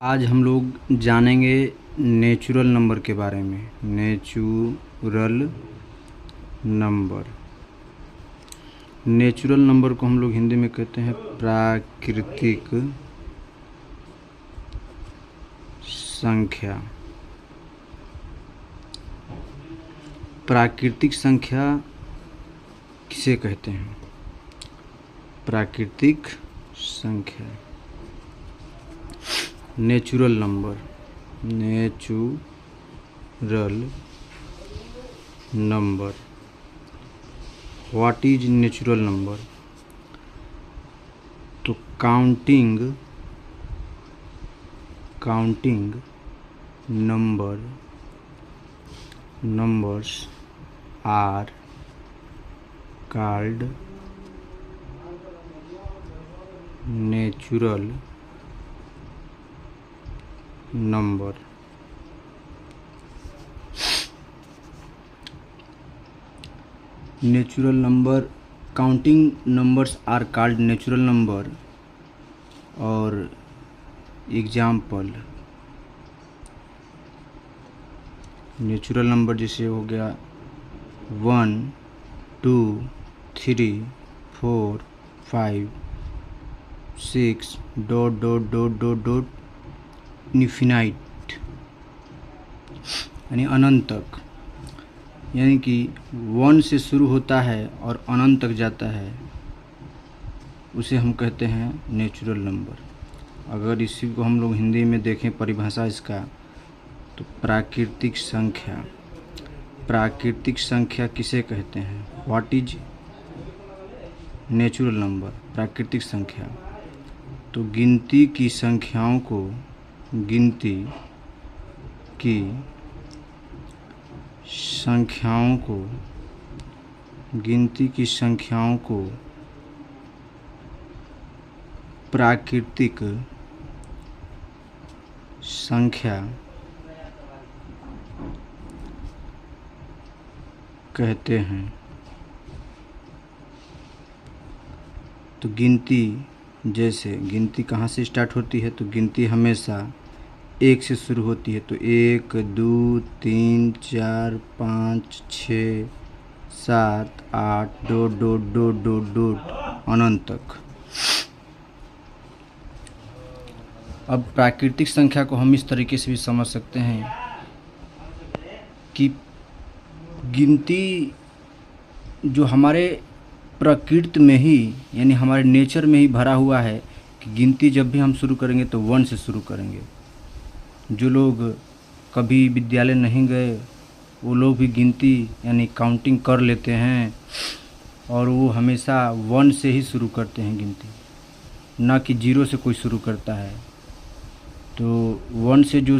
आज हम लोग जानेंगे नेचुरल नंबर के बारे में। नेचुरल नंबर नेचुरल नंबर को हम लोग हिंदी में कहते हैं प्राकृतिक संख्या। प्राकृतिक संख्या किसे कहते हैं? प्राकृतिक संख्या natural number. Natural number what is natural number? तो counting numbers are called natural number। Natural number, counting numbers are called natural number. और एग्जाम्पल नेचुरल नंबर जैसे हो गया 1 2 3 4 5 6 ... इन्फिनाइट यानी अनंत तक, यानी कि 1 से शुरू होता है और अनंत तक जाता है, उसे हम कहते हैं नेचुरल नंबर। अगर इसी को हम लोग हिंदी में देखें परिभाषा इसका, तो प्राकृतिक संख्या किसे कहते हैं? What is natural number? प्राकृतिक संख्या तो गिनती की संख्याओं को प्राकृतिक संख्या कहते हैं। तो गिनती, जैसे गिनती कहाँ से स्टार्ट होती है? तो गिनती हमेशा 1 से शुरू होती है। तो 1 2 3 4 5 6 7 8 ... अनंत तक। अब प्राकृतिक संख्या को हम इस तरीके से भी समझ सकते हैं कि गिनती जो हमारे प्रकृति में ही, यानी हमारे नेचर में ही भरा हुआ है कि गिनती जब भी हम शुरू करेंगे तो 1 से शुरू करेंगे। जो लोग कभी विद्यालय नहीं गए वो लोग भी गिनती यानी काउंटिंग कर लेते हैं, और वो हमेशा 1 से ही शुरू करते हैं गिनती, ना कि 0 से कोई शुरू करता है। तो 1 से जो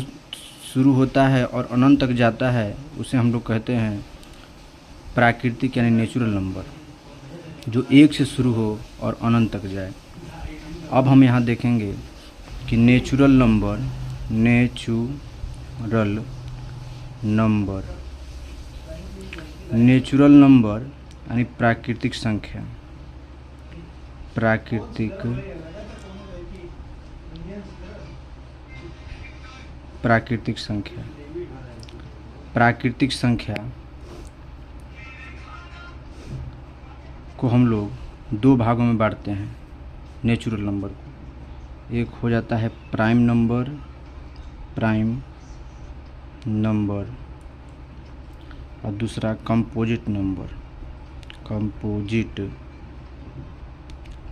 शुरू होता है और अनंत तक जाता है उसे हम लोग कहते हैं प्राकृतिक यानी नेचुरल नंबर, जो 1 से शुरू हो और अनंत तक जाए। अब हम यहाँ देखेंगे कि नेचुरल नंबर यानी प्राकृतिक संख्या। प्राकृतिक संख्या को हम लोग 2 भागों में बांटते हैं नेचुरल नंबर को। एक हो जाता है प्राइम नंबर और दूसरा कंपोजिट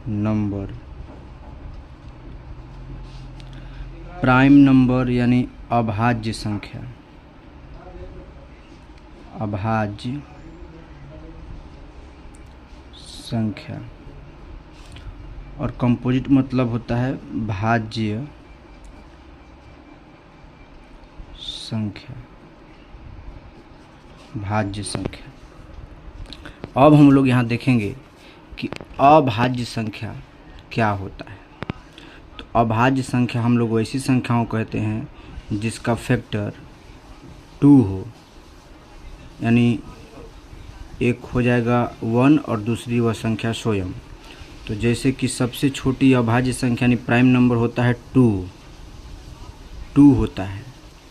नंबर। प्राइम नंबर यानी अभाज्य संख्या और कंपोजिट मतलब होता है भाज्य संख्या। अब हम लोग यहाँ देखेंगे कि अभाज्य संख्या क्या होता है। तो अभाज्य संख्या हम लोग ऐसी संख्याओं कहते हैं जिसका फैक्टर 2 हो, यानी एक हो जाएगा 1 और दूसरी वह संख्या स्वयं। तो जैसे कि सबसे छोटी अभाज्य संख्या यानी प्राइम नंबर होता है 2, 2 होता है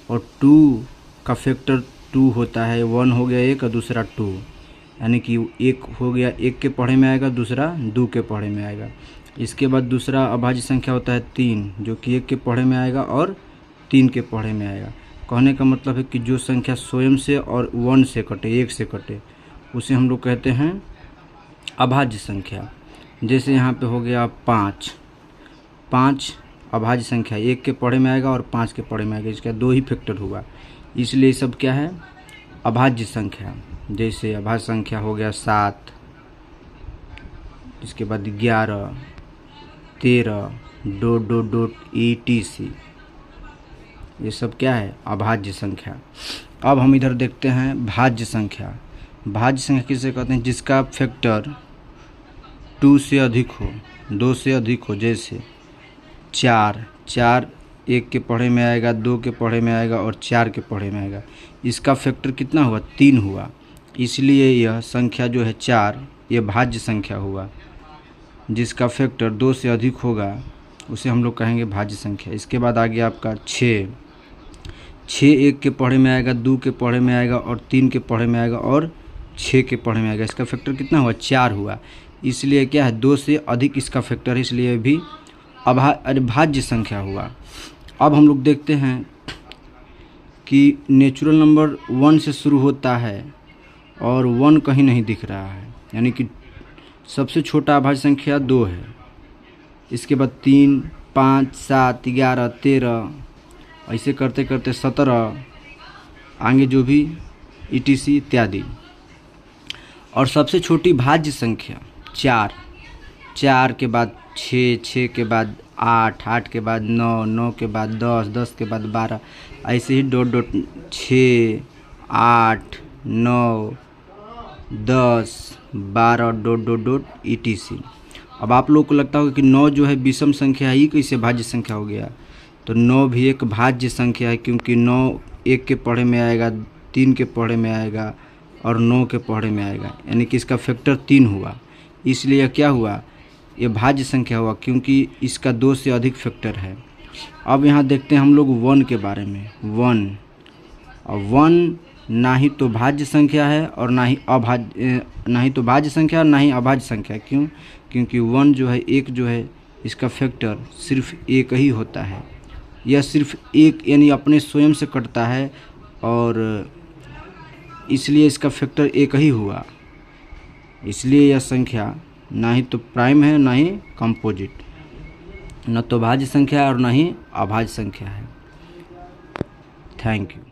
और 2 का फैक्टर 2 होता है। 1 हो गया 1 और दूसरा 2, यानी कि 1 हो गया 1 के पढ़े में आएगा, दूसरा 2 के पढ़े में आएगा। इसके बाद दूसरा अभाज्य संख्या होता है 3, जो कि 1 के पढ़े में आएगा और 3 के पढ़े में आएगा। कहने का मतलब है कि जो संख्या स्वयं से और 1 से कटे, 1 से कटे, उसे हम लोग कहते हैं अभाज्य संख्या। जैसे यहाँ पे हो गया 5 अभाज्य संख्या, 1 के पढ़े में आएगा और 5 के पढ़े में आएगा, इसका 2 ही फैक्टर हुआ, इसलिए सब क्या है, अभाज्य संख्या। जैसे अभाज्य संख्या हो गया 7, इसके बाद 11, 13, etc, ये सब क्या है, अभाज्य संख्या। अब हम इधर देखते हैं भाज्य संख्या। भाज्य संख्या किसे कहते हैं, जिसका फैक्टर 2 से अधिक हो, 2 से अधिक हो। जैसे 4 1 के पढ़े में आएगा, 2 के पढ़े में आएगा और 4 के पढ़े में आएगा, इसका फैक्टर कितना हुआ, 3 हुआ, इसलिए यह संख्या जो है 4, ये भाज्य संख्या हुआ। जिसका फैक्टर 2 से अधिक होगा उसे हम लोग कहेंगे भाज्य संख्या। इसके बाद आ गया आपका 6 1 के पढ़े में आएगा, 2 के पढ़े में आएगा और 3 के पढ़े में आएगा और 6 के पढ़े में आएगा, इसका फैक्टर कितना हुआ, 4 हुआ, इसलिए क्या है, 2 से अधिक इसका फैक्टर है, इसलिए भी भाज्य संख्या हुआ। अब हम लोग देखते हैं कि नेचुरल नंबर 1 से शुरू होता है और 1 कहीं नहीं दिख रहा है, यानी कि सबसे छोटा अभाज्य संख्या 2 है। इसके बाद 3, 5, 7, 11, 13, ऐसे करते करते 17, आगे जो भी etc इत्यादि। और सबसे छोटी भाज्य संख्या 4 के बाद 6 के बाद 8 के बाद 9 के बाद 10 के बाद 12, ऐसे ही 6, 8, 9, 10, 12 etc। अब आप लोग को लगता होगा कि 9 जो है विषम संख्या है, ये कैसे भाज्य संख्या हो गया, तो 9 भी एक भाज्य संख्या है, क्योंकि 9 1 के पढ़े में आएगा, 3 के पढ़े में आएगा और 9 के पढ़े में आएगा, यानी कि इसका फैक्टर 3 हुआ, इसलिए क्या हुआ, ये भाज्य संख्या हुआ, क्योंकि इसका 2 से अधिक फैक्टर है। अब यहाँ देखते हैं हम लोग 1 के बारे में। 1 ना ही तो भाज्य संख्या है और ना ही भाज्य संख्या और ना ही अभाज्य संख्या। क्यों, क्योंकि 1 जो है, 1 जो है, इसका फैक्टर सिर्फ 1 ही होता है, यह सिर्फ 1 यानी अपने स्वयं से कटता है, और इसलिए इसका फैक्टर 1 ही हुआ, इसलिए यह संख्या ना ही तो प्राइम है ना ही कंपोजिट, न तो भाज्य संख्या और ना ही अभाज्य संख्या है। Thank you.